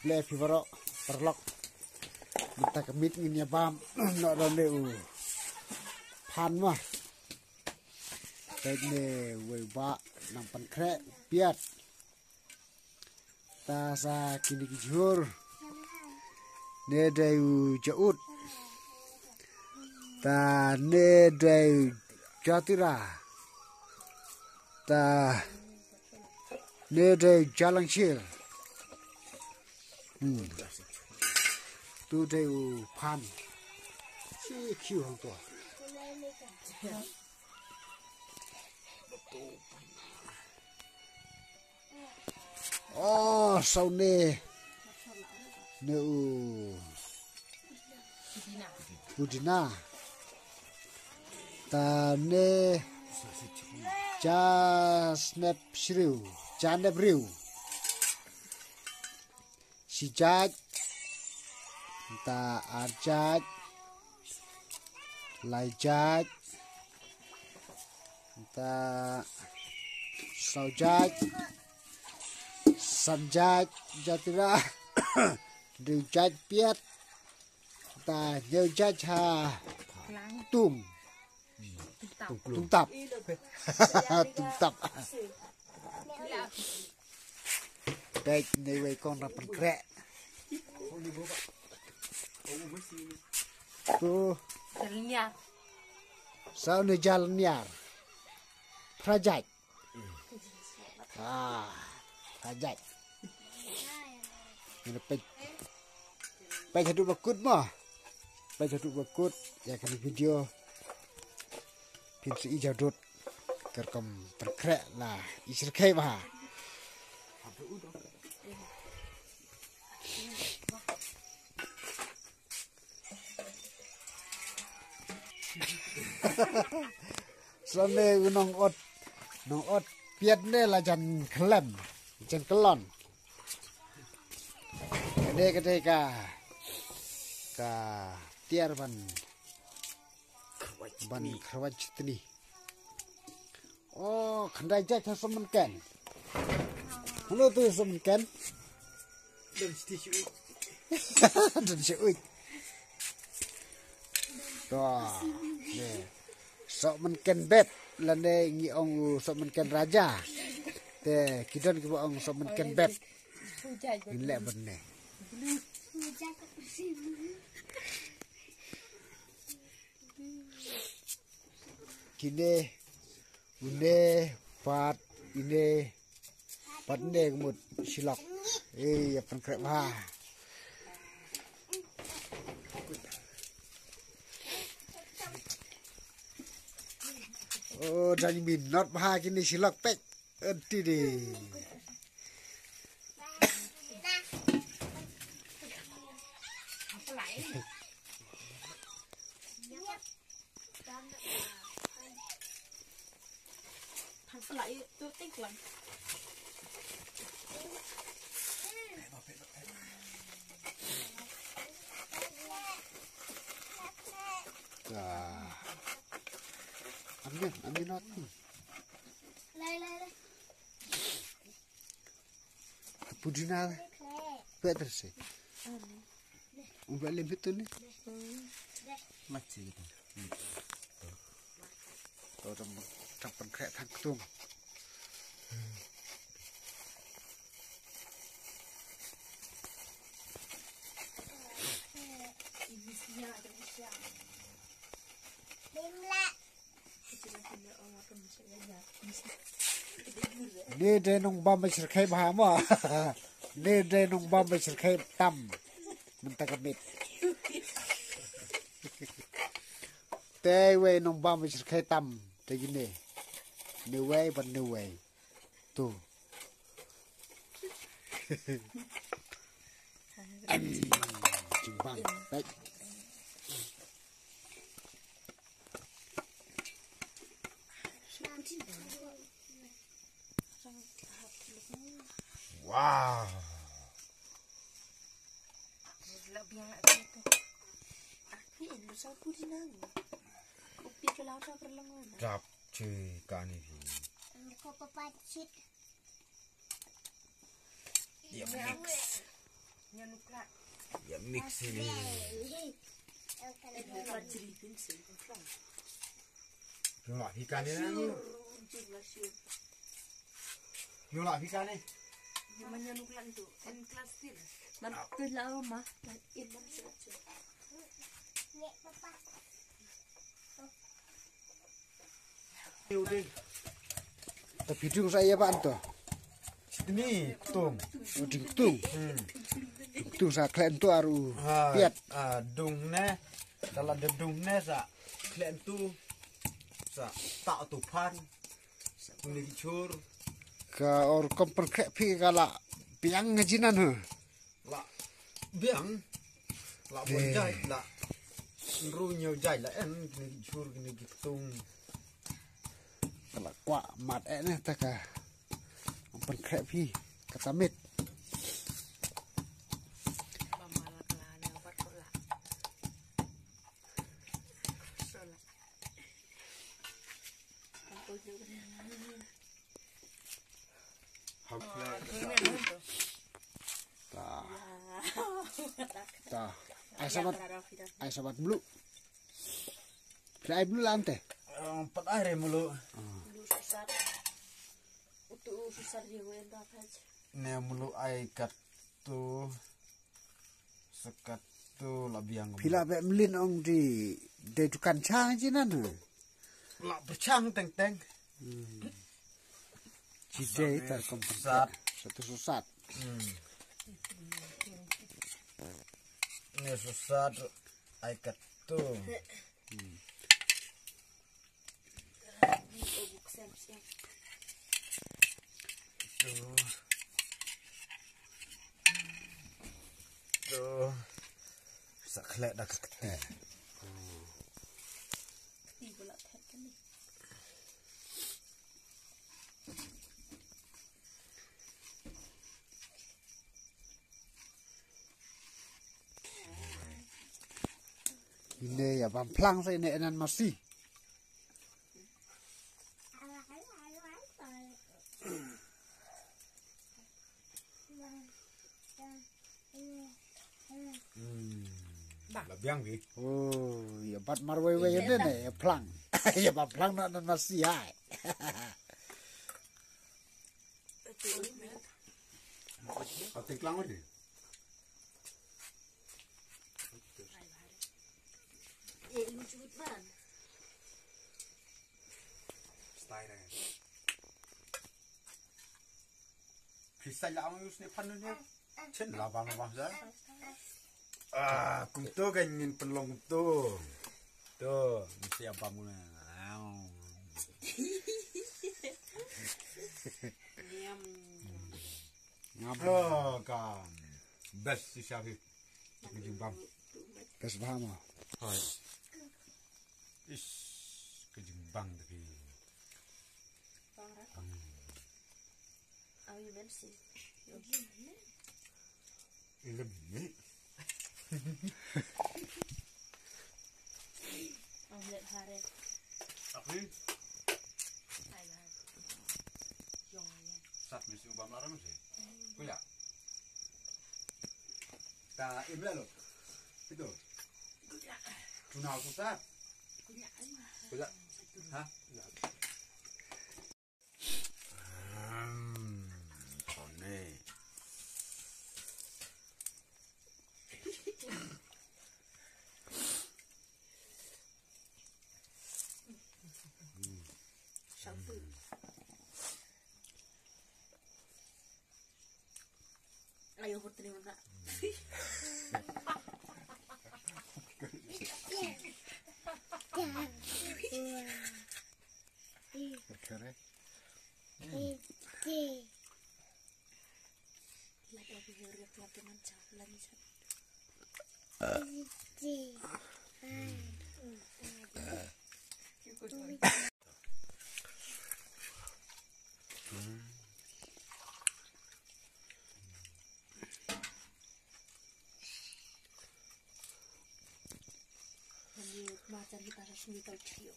le fivaro perlok kita kemit ini pam nak ronde pan mah ini weba nampan krek piat ta sa kini kijur ne dayu jaut ta ne dayu jatira ta ne dayu jalangshil tu dayu pan si kiu hang tua oh sau ne ne Budina ta ne cha snap shriu cha nep riu si jaj ta arjaj lai jaj ta sau jaj san jaj jatira du jaj piat ta nhớ jaj ha tum tum tap tum tap đây này vậy con là phần khẽ tu sao này jalan nyar prajat prajat ini pe satu bakut mah pe satu bakut ya kan video pinsi ijadut kerkom perkrek lah isir kai mah Sone nong ot piat ne la jan klem jan kelon kade ka tiar ban krawaj tni oh khandai ja tha somen ken hono tu somen ken dan si uit toh ne sok menken bet lande ngi ong sok menken raja te kidon ki ong sok menken bet ile benne kine une pat ine patne mut silak ya pengkrep ha oh dari minot bah kini silak pek enti di lại tôi tích lần ambil not Lai. Budina better sih umbalik betul nih masih gitu orang campur kayak tangtung Ni de nong bam besar kai bahama. Ni de nong bam besar kai tam. Mentakabit. Te we nong bam besar kai tam. Te gini. New way but new way. Tu. Jimbang. Baik. Wow. Drop cuy kan ini. Kau papacit. Ya mix. Ya mix ini. Nolak ikan ini. Nolak ikan ini. Tapi hidung saya apaan tuh? Ini tung. Oh, dingtung. Dingtung sa klen tu aru piat. Dung ne. Kalau ada dung ne sa klen tu sa tak tupan. Sa kuning cur. Ka or komper krek pi kala piang ngajinan he. La biang. La bonjai la. Ru nhiều jai la en kuning cur kuning tung. Kala kwa mat ne ta ka. Komper krek pi katamit. Ta. Ai sabat blu. Ai blu lante. Empat air mulu. Ne mulu ai kat tu sekat tu labiang. Pila be melin ong di dukan chang jinan he. La bercang teng teng. Cidei tar komper satu susat. Ini susah ai kat tu. Tuh. Saklek dah ketek. Ini ya pamplang saya ini enan masih. Labiang bi. Oh, ya bat marwewe ini nih, ya plang. Ya pamplang nak enan masih hai. Atik lang ni. Style. Bisa lah orang usni panunya. Cen labang saya. Kung tu ganyan penlong tu. Tu, mesti apa muna. Oh, kan. Best si Syafiq. Kejumbang. Bes paham ah. Hai. Is kejumbang tapi. Ilmu ni. Tapi. Sat mesti ubah larang mesti. Kuya. Ta imla lo. Itu. Tuna aku sat. Kuya. Ha? Kone. Ayo berterima nak. Kere. Lagi huruf lagi mancap lagi. Macam kita harus minta trio.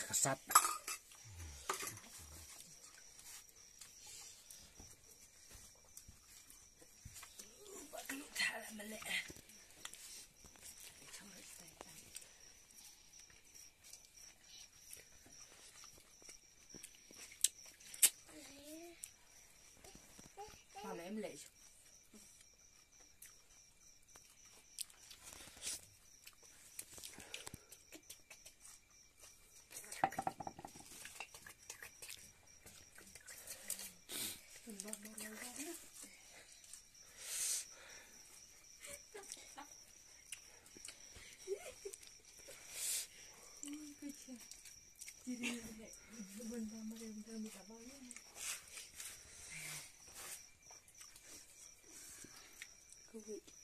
kesat. Mana em lệ Good.